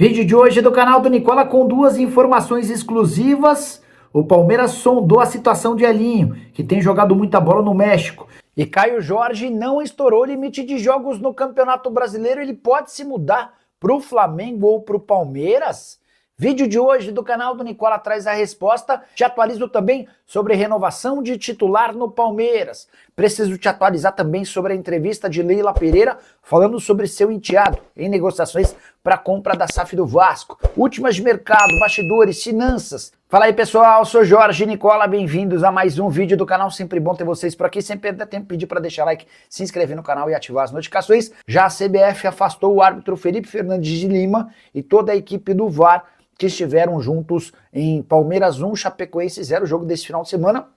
Vídeo de hoje do canal do Nicola com duas informações exclusivas. O Palmeiras sondou a situação de Elinho, que tem jogado muita bola no México. E Caio Jorge não estourou o limite de jogos no Campeonato Brasileiro. Ele pode se mudar para o Flamengo ou para o Palmeiras? Vídeo de hoje do canal do Nicola traz a resposta. Te atualizo também sobre renovação de titular no Palmeiras. Preciso te atualizar também sobre a entrevista de Leila Pereira falando sobre seu enteado em negociações para a compra da SAF do Vasco. Últimas de mercado, bastidores, finanças. Fala aí pessoal, sou Jorge Nicola, bem-vindos a mais um vídeo do canal. Sempre bom ter vocês por aqui, sempre perder tempo, pedir para deixar like, se inscrever no canal e ativar as notificações. Já a CBF afastou o árbitro Felipe Fernandes de Lima e toda a equipe do VAR que estiveram juntos em Palmeiras 1, Chapecoense 0, jogo desse final de semana.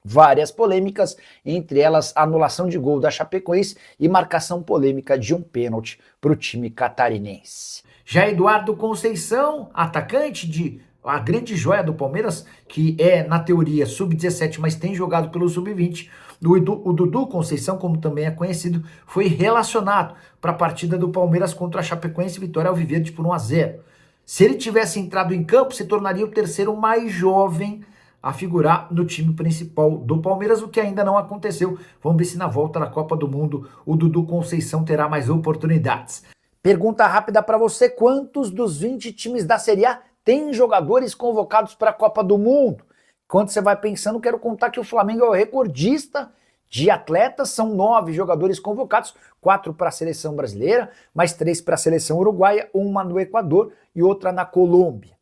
Várias polêmicas, entre elas a anulação de gol da Chapecoense e marcação polêmica de um pênalti para o time catarinense. Já Eduardo Conceição, atacante de a grande joia do Palmeiras, que é na teoria sub-17, mas tem jogado pelo sub-20, o Dudu Conceição, como também é conhecido, foi relacionado para a partida do Palmeiras contra a Chapecoense, vitória alviverde por 1-0. Se ele tivesse entrado em campo, se tornaria o terceiro mais jovem a figurar no time principal do Palmeiras, o que ainda não aconteceu. Vamos ver se na volta da Copa do Mundo o Dudu Conceição terá mais oportunidades. Pergunta rápida para você: quantos dos 20 times da Série A têm jogadores convocados para a Copa do Mundo? Enquanto você vai pensando, quero contar que o Flamengo é o recordista de atletas, são 9 jogadores convocados, 4 para a seleção brasileira, mais 3 para a seleção uruguaia, uma no Equador e outra na Colômbia.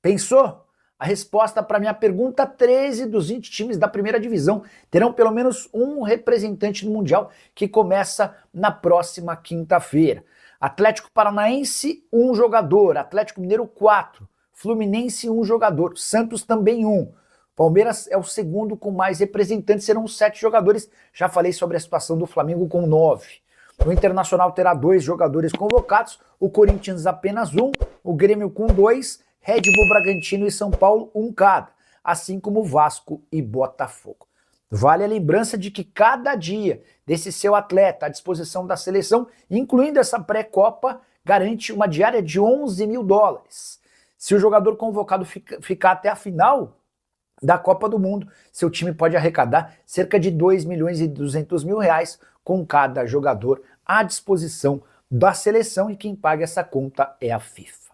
Pensou? A resposta para minha pergunta: 13 dos 20 times da primeira divisão terão pelo menos um representante no Mundial, que começa na próxima quinta-feira. Atlético Paranaense, 1 jogador, Atlético Mineiro 4, Fluminense 1 jogador, Santos também 1. Palmeiras é o segundo com mais representantes, serão 7 jogadores. Já falei sobre a situação do Flamengo com 9. O Internacional terá 2 jogadores convocados, o Corinthians apenas 1, o Grêmio com 2, Red Bull Bragantino e São Paulo 1 cada, assim como Vasco e Botafogo. Vale a lembrança de que cada dia desse seu atleta à disposição da seleção, incluindo essa pré-copa, garante uma diária de $11 mil. Se o jogador convocado ficar até a final da Copa do Mundo, seu time pode arrecadar cerca de R$2.200.000 com cada jogador à disposição da seleção, e quem paga essa conta é a FIFA.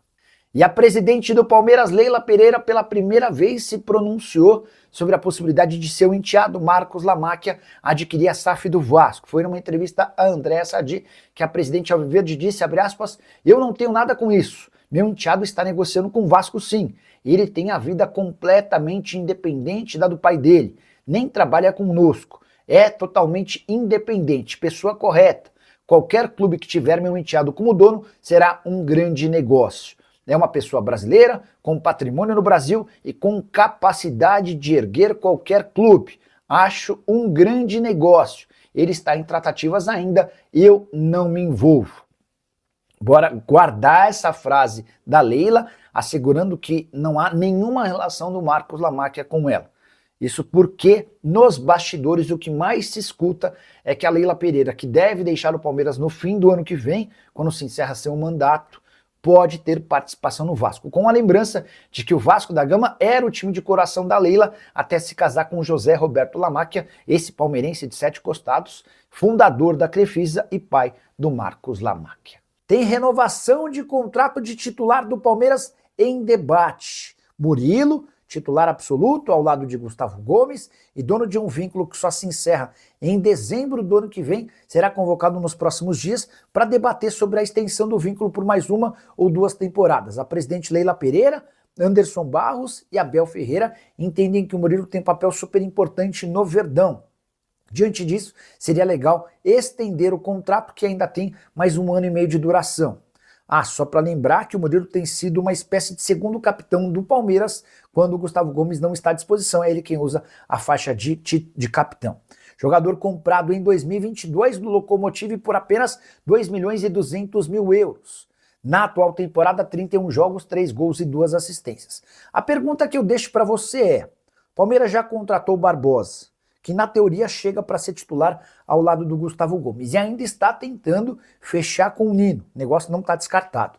E a presidente do Palmeiras, Leila Pereira, pela primeira vez se pronunciou sobre a possibilidade de seu enteado, Marcos Lamacchia, adquirir a SAF do Vasco. Foi numa entrevista a Andréa Sadi que a presidente alviverde disse, abre aspas, eu não tenho nada com isso. Meu enteado está negociando com o Vasco sim. Ele tem a vida completamente independente da do pai dele. Nem trabalha conosco. É totalmente independente, pessoa correta. Qualquer clube que tiver meu enteado como dono será um grande negócio. É uma pessoa brasileira, com patrimônio no Brasil e com capacidade de erguer qualquer clube. Acho um grande negócio. Ele está em tratativas ainda, eu não me envolvo. Bora guardar essa frase da Leila, assegurando que não há nenhuma relação do Marcos Lamacchia com ela. Isso porque nos bastidores o que mais se escuta é que a Leila Pereira, que deve deixar o Palmeiras no fim do ano que vem, quando se encerra seu mandato, pode ter participação no Vasco. Com a lembrança de que o Vasco da Gama era o time de coração da Leila até se casar com o José Roberto Lamacchia, esse palmeirense de 7 costados, fundador da Crefisa e pai do Marcos Lamacchia. Tem renovação de contrato de titular do Palmeiras em debate. Murilo, titular absoluto ao lado de Gustavo Gomes e dono de um vínculo que só se encerra em dezembro do ano que vem, será convocado nos próximos dias para debater sobre a extensão do vínculo por mais 1 ou 2 temporadas. A presidente Leila Pereira, Anderson Barros e Abel Ferreira entendem que o Murilo tem um papel super importante no Verdão. Diante disso, seria legal estender o contrato, que ainda tem mais 1 ano e meio de duração. Só para lembrar que o Murilo tem sido uma espécie de segundo capitão do Palmeiras quando o Gustavo Gomes não está à disposição, é ele quem usa a faixa de capitão. Jogador comprado em 2022 do Lokomotiv por apenas €2.200.000. Na atual temporada, 31 jogos, 3 gols e 2 assistências. A pergunta que eu deixo para você é: Palmeiras já contratou o Barbosa, que na teoria chega para ser titular ao lado do Gustavo Gomes, e ainda está tentando fechar com o Nino, o negócio não está descartado.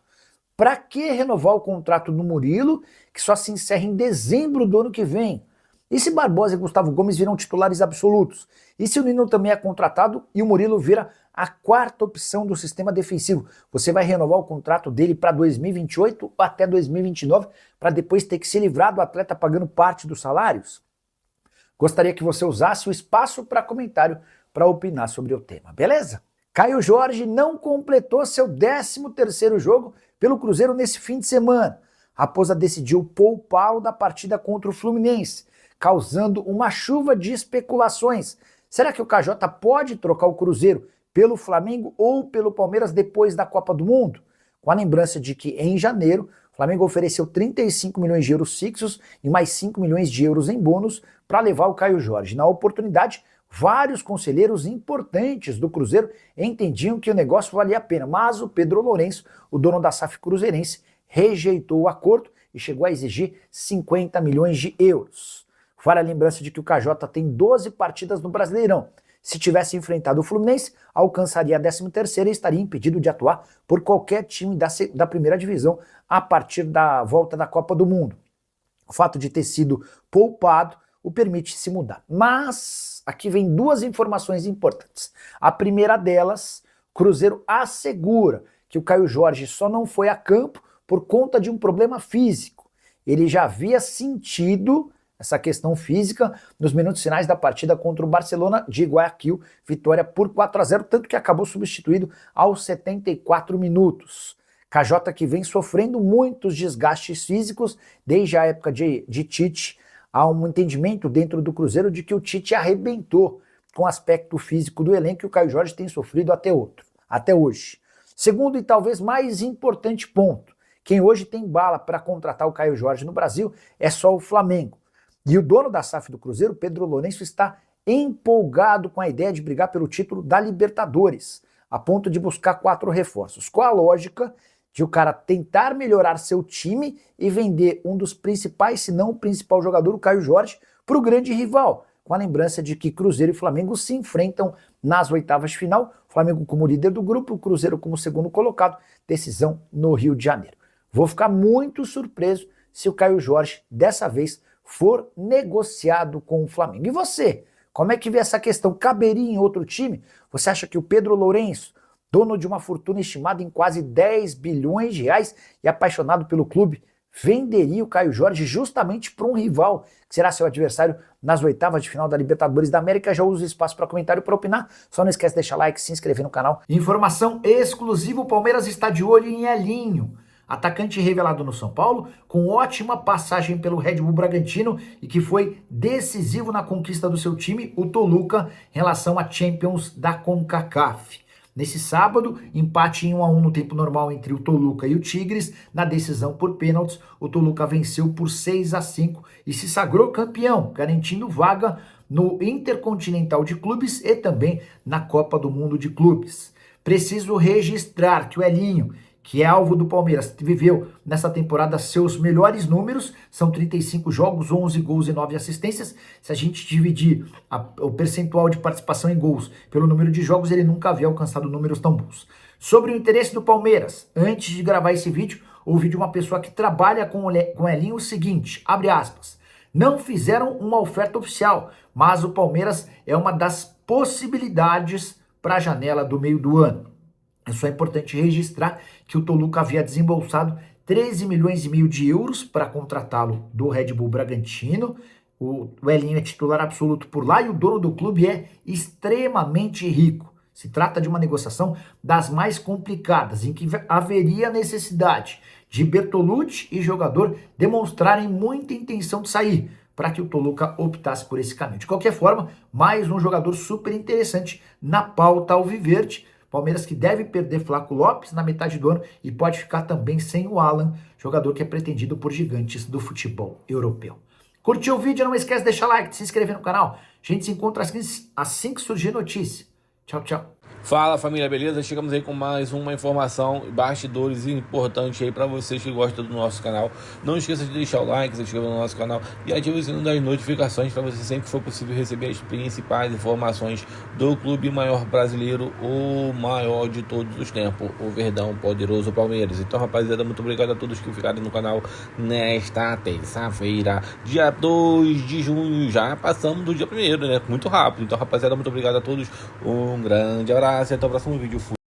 Para que renovar o contrato do Murilo, que só se encerra em dezembro do ano que vem? E se Barbosa e Gustavo Gomes viram titulares absolutos? E se o Nino também é contratado e o Murilo vira a quarta opção do sistema defensivo? Você vai renovar o contrato dele para 2028 ou até 2029 para depois ter que se livrar do atleta pagando parte dos salários? Gostaria que você usasse o espaço para comentário para opinar sobre o tema, beleza? Caio Jorge não completou seu 13º jogo pelo Cruzeiro nesse fim de semana. Raposa decidiu poupá-lo da partida contra o Fluminense, causando uma chuva de especulações. Será que o KJ pode trocar o Cruzeiro pelo Flamengo ou pelo Palmeiras depois da Copa do Mundo? Com a lembrança de que em janeiro o Flamengo ofereceu 35 milhões de euros fixos e mais 5 milhões de euros em bônus para levar o Caio Jorge. Na oportunidade, vários conselheiros importantes do Cruzeiro entendiam que o negócio valia a pena, mas o Pedro Lourenço, o dono da SAF cruzeirense, rejeitou o acordo e chegou a exigir 50 milhões de euros. Vale a lembrança de que o KJ tem 12 partidas no Brasileirão. Se tivesse enfrentado o Fluminense, alcançaria a 13ª e estaria impedido de atuar por qualquer time da primeira divisão a partir da volta da Copa do Mundo. O fato de ter sido poupado o permite se mudar. Mas aqui vem duas informações importantes. A primeira delas, Cruzeiro assegura que o Caio Jorge só não foi a campo por conta de um problema físico. Ele já havia sentido essa questão física nos minutos finais da partida contra o Barcelona de Guayaquil, vitória por 4-0, tanto que acabou substituído aos 74 minutos. KJ que vem sofrendo muitos desgastes físicos desde a época de Tite. Há um entendimento dentro do Cruzeiro de que o Tite arrebentou com o aspecto físico do elenco e o Caio Jorge tem sofrido até hoje. Segundo e talvez mais importante ponto, quem hoje tem bala para contratar o Caio Jorge no Brasil é só o Flamengo. E o dono da SAF do Cruzeiro, Pedro Lourenço, está empolgado com a ideia de brigar pelo título da Libertadores, a ponto de buscar 4 reforços. Qual a lógica de o cara tentar melhorar seu time e vender um dos principais, se não o principal jogador, o Caio Jorge, para o grande rival, com a lembrança de que Cruzeiro e Flamengo se enfrentam nas oitavas de final, Flamengo como líder do grupo, o Cruzeiro como segundo colocado, decisão no Rio de Janeiro. Vou ficar muito surpreso se o Caio Jorge, dessa vez, for negociado com o Flamengo. E você? Como é que vê essa questão? Caberia em outro time? Você acha que o Pedro Lourenço, dono de uma fortuna estimada em quase 10 bilhões de reais e apaixonado pelo clube, venderia o Caio Jorge justamente para um rival que será seu adversário nas oitavas de final da Libertadores da América? Já uso o espaço para comentário e para opinar. Só não esquece de deixar like, se inscrever no canal. Informação exclusiva, o Palmeiras está de olho em Elinho, atacante revelado no São Paulo, com ótima passagem pelo Red Bull Bragantino e que foi decisivo na conquista do seu time, o Toluca, em relação à Champions da CONCACAF. Nesse sábado, empate em 1-1 no tempo normal entre o Toluca e o Tigres. Na decisão por pênaltis, o Toluca venceu por 6-5 e se sagrou campeão, garantindo vaga no Intercontinental de Clubes e também na Copa do Mundo de Clubes. Preciso registrar que o Elinho, que é alvo do Palmeiras, viveu nessa temporada seus melhores números, são 35 jogos, 11 gols e 9 assistências. Se a gente dividir o percentual de participação em gols pelo número de jogos, ele nunca havia alcançado números tão bons. Sobre o interesse do Palmeiras, antes de gravar esse vídeo, ouvi de uma pessoa que trabalha com o Elinho o seguinte, abre aspas, não fizeram uma oferta oficial, mas o Palmeiras é uma das possibilidades para a janela do meio do ano. É só importante registrar que o Toluca havia desembolsado 13 milhões e meio de euros para contratá-lo do Red Bull Bragantino. O Elinho é titular absoluto por lá e o dono do clube é extremamente rico. Se trata de uma negociação das mais complicadas, em que haveria necessidade de Bertolucci e jogador demonstrarem muita intenção de sair, para que o Toluca optasse por esse caminho. De qualquer forma, mais um jogador super interessante na pauta alviverde. Palmeiras que deve perder Flaco Lopes na metade do ano e pode ficar também sem o Alan, jogador que é pretendido por gigantes do futebol europeu. Curtiu o vídeo? Não esquece de deixar like, de se inscrever no canal. A gente se encontra assim que surgir notícia. Tchau, tchau. Fala família, beleza? Chegamos aí com mais uma informação, bastidores importante aí para vocês que gostam do nosso canal. Não esqueça de deixar o like, se inscreva no nosso canal e ative o sininho das notificações para você sempre que for possível receber as principais informações do clube maior brasileiro, o maior de todos os tempos, o Verdão Poderoso Palmeiras. Então, rapaziada, muito obrigado a todos que ficaram no canal nesta terça-feira, dia 2 de junho. Já passamos do dia 1º, né? Muito rápido. Então, rapaziada, muito obrigado a todos. Um grande abraço e até o próximo vídeo. Fui.